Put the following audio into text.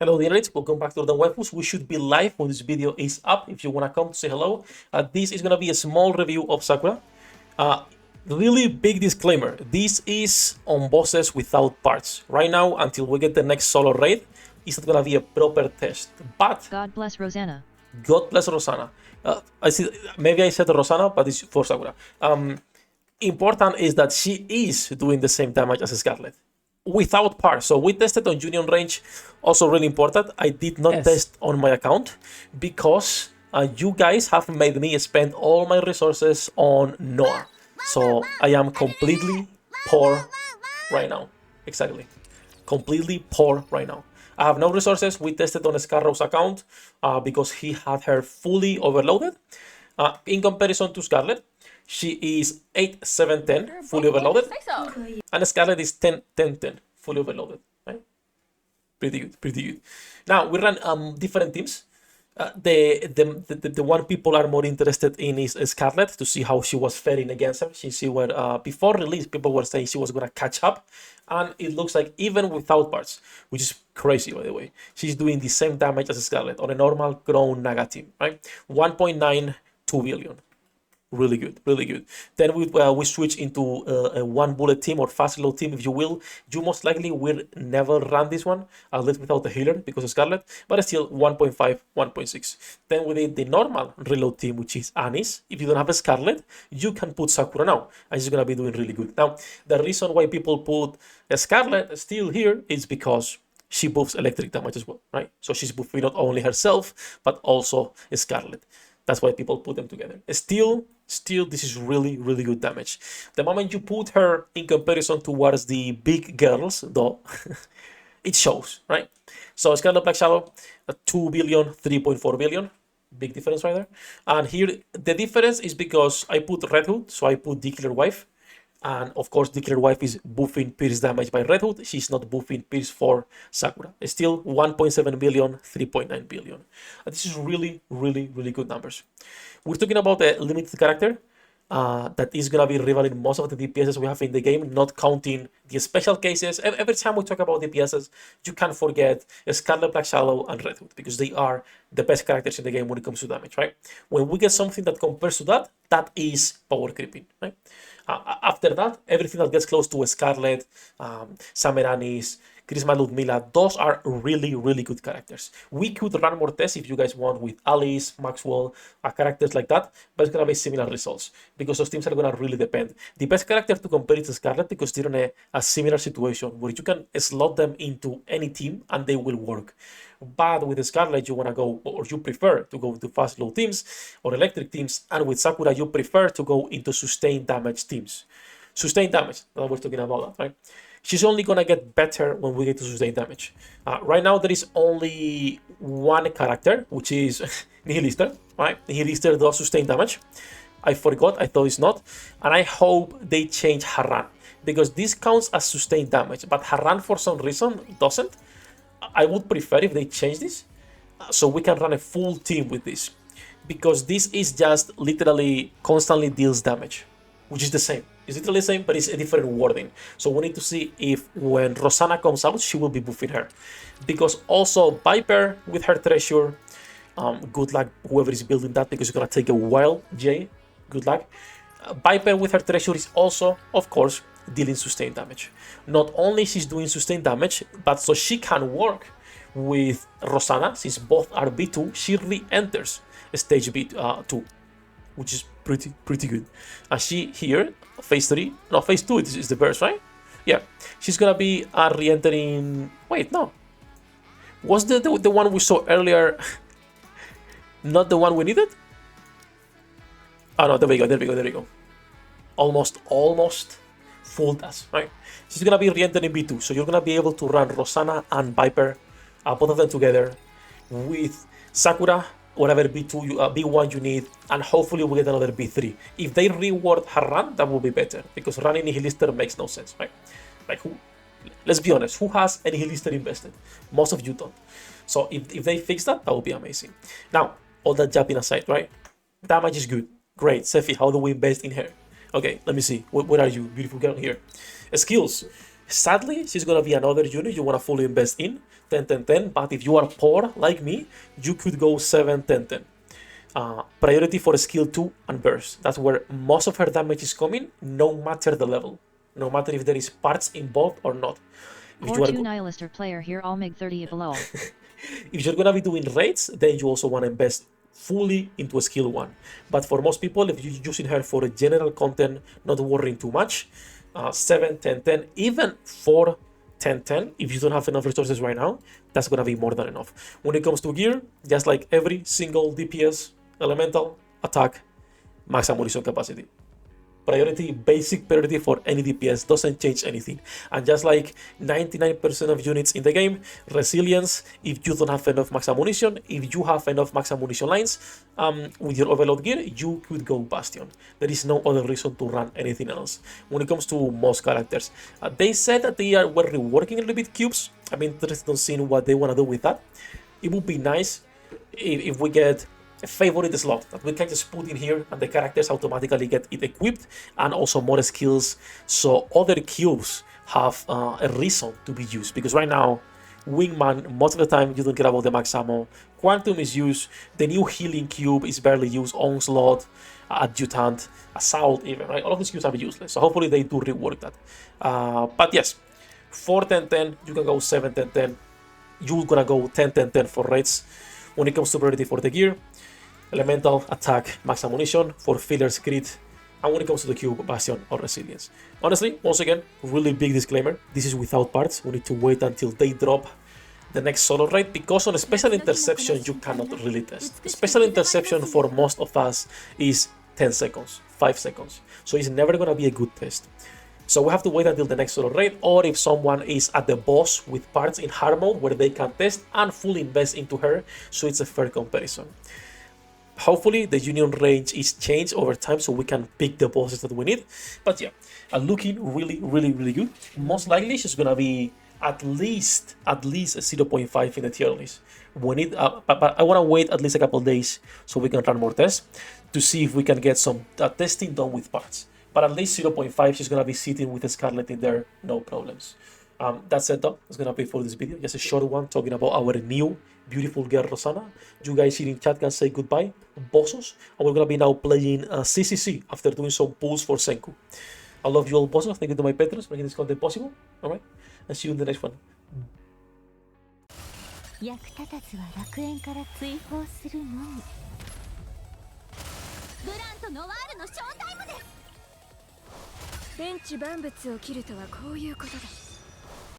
Hello, the internet. Welcome back to the Waifus. We should be live when this video is up. If you want to come to say hello, this is going to be a small review of Sakura. Uh, really big disclaimer. This is on bosses without parts. Right now, until we get the next solo raid, it's not going to be a proper test. But God bless Rosanna. God bless Rosanna. I see. Maybe I said Rosanna, but it's for Sakura. Important is that she is doing the same damage as Scarlet without par. So we tested on Union range, also really important. I did not test on my account because you guys have made me spend all my resources on Noah. So I am completely poor right now. Exactly. Completely poor right now. I have no resources. We tested on Scarrow's account because he had her fully overloaded. In comparison to Scarlet, she is 8, 7, 10, fully overloaded. And Scarlet is 10, 10, 10, fully overloaded. Right? Pretty good, pretty good. Now, we run different teams. The one people are more interested in is Scarlet, to see how she was faring against her. She were before release, people were saying she was gonna catch up, and it looks like even without parts, which is crazy by the way, she's doing the same damage as Scarlet on a normal grown Naga team, right? 1.9, 2 billion. Really good, really good. Then we switch into a one bullet team or fast reload team, if you will. You most likely will never run this one, at least without the healer because of Scarlet, but still 1.5, 1.6. Then we did the normal reload team, which is Anis. If you don't have a Scarlet, you can put Sakura now, and she's gonna be doing really good. Now, the reason why people put a Scarlet still here is because she buffs electric damage as well, right? So she's buffing not only herself, but also Scarlet. That's why people put them together. Still, this is really, really good damage. The moment you put her in comparison towards the big girls, though, it shows, right? So Scarlet Black Shadow, 2 billion, 3.4 billion. Big difference right there. And here, the difference is because I put Red Hood, so I put the Killer Wife. And of course, the Killer Wife is buffing Pierce damage by Red Hood. She's not buffing Pierce for Sakura. It's still 1.7 billion, 3.9 billion. And this is really, really, really good numbers. We're talking about a limited character that is going to be rivaling most of the DPSs we have in the game, not counting the special cases. Every time we talk about DPSs, you can't forget Scarlet Black Shadow and Red Hood, because they are the best characters in the game when it comes to damage, right? When we get something that compares to that, that is power creeping, right? After that, everything that gets close to Scarlet, Sameranis, Chrisma Ludmilla, those are really, really good characters. We could run more tests if you guys want with Alice, Maxwell, characters like that, but it's going to be similar results because those teams are going to really depend. The best character to compare is Scarlet because they're in a similar situation where you can slot them into any team and they will work. But with Scarlet, you want to go, or you prefer to go into fast low teams or electric teams, and with Sakura, you prefer to go into sustained damage teams. Sustained damage, that we're talking about that, right? She's only gonna get better when we get to sustained damage. Right now, there is only one character, which is Nihilister, right? Nihilister does sustained damage. I forgot, I thought it's not. And I hope they change Harran, because this counts as sustained damage, but Harran for some reason doesn't. I would prefer if they change this, so we can run a full team with this, because this is just literally constantly deals damage, which is the same. It's literally the same, but it's a different wording. So we need to see if when Rosanna comes out, she will be buffing her. Because also Viper with her treasure, good luck whoever is building that, because it's gonna take a while, Jay, good luck. Viper with her treasure is also, of course, dealing sustained damage. Not only she's doing sustained damage, but so she can work with Rosanna, since both are B2, she re-enters stage B2, which is pretty good. And she here, phase 3, no, phase 2 is the burst, right? Yeah, she's gonna be re-entering, wait, no. Was the one we saw earlier not the one we needed? Oh no, there we go. Almost fooled us, right? She's gonna be re-entering B2, so you're gonna be able to run Rosanna and Viper, both of them together, with Sakura, whatever B2, B1 you need, and hopefully we'll get another B3. If they reward her run, that will be better, because running Nihilister makes no sense, right? Like, who? Let's be honest, who has any Nihilister invested? Most of you don't. So if they fix that, that would be amazing. Now, all that jumping aside, right? Damage is good. Great. Sefhi, how do we invest in her? Okay, let me see. Where are you, beautiful girl? Here. Skills. Sadly, she's gonna be another unit you wanna fully invest in, 10, 10, 10, but if you are poor like me, you could go 7, 10, 10. Priority for skill 2 and burst. That's where most of her damage is coming, no matter the level. No matter if there is parts involved or not. Core 2 Nihilist player here, all MiG 30 below. If you're gonna be doing raids, then you also wanna invest fully into a skill 1. But for most people, if you're using her for a general content, not worrying too much, 7, 10, 10, even 4, 10, 10, if you don't have enough resources right now, that's gonna be more than enough. When it comes to gear, just like every single DPS, elemental, attack, max ammunition capacity. Priority, basic priority for any DPS, doesn't change anything. And just like 99% of units in the game, resilience, if you don't have enough max ammunition, if you have enough max ammunition lines, with your overload gear, you could go Bastion. There is no other reason to run anything else. When it comes to most characters, they said that they were reworking a little bit cubes. I'm interested in seeing what they want to do with that. It would be nice if we get a favorite slot that we can just put in here and the characters automatically get it equipped, and also more skills so other cubes have a reason to be used, because right now Wingman, most of the time you don't care about the max ammo, Quantum is used, the new healing cube is barely used, Onslaught, Adjutant, Assault even, right? All of these cubes are useless, so hopefully they do rework that. But yes, 4, 10, 10, you can go 7, 10, 10, you're gonna go 10, 10, 10 for raids. When it comes to priority for the gear, elemental, attack, max ammunition, for fillers, crit, and when it comes to the cube, bastion or resilience. Honestly, once again, really big disclaimer, this is without parts. We need to wait until they drop the next solo raid, because on special interception you cannot really test. Special interception for most of us is 10 seconds, 5 seconds, so it's never gonna be a good test. So we have to wait until the next solo raid, or if someone is at the boss with parts in hard mode where they can test and fully invest into her, so it's a fair comparison. Hopefully the union range is changed over time so we can pick the bosses that we need. But yeah, looking really good. Most likely she's gonna be at least a 0.5 in the tier list. We need, but I wanna wait at least a couple days so we can run more tests to see if we can get some testing done with parts. But at least 0.5, she's gonna be sitting with Scarlet in there, no problems. That's it though, it's gonna be for this video, just a short one talking about our new beautiful girl Rosanna. You guys here in chat can say goodbye, bossos, and we're gonna be now playing CCC after doing some pulls for Senku. I love you all, bossos. Thank you to my patrons for making this content possible. Alright, and see you in the next one. 役立たずは楽園から追放するのみ。ブランとノワールのショータイムです。天地万物を切るとはこういうことだ。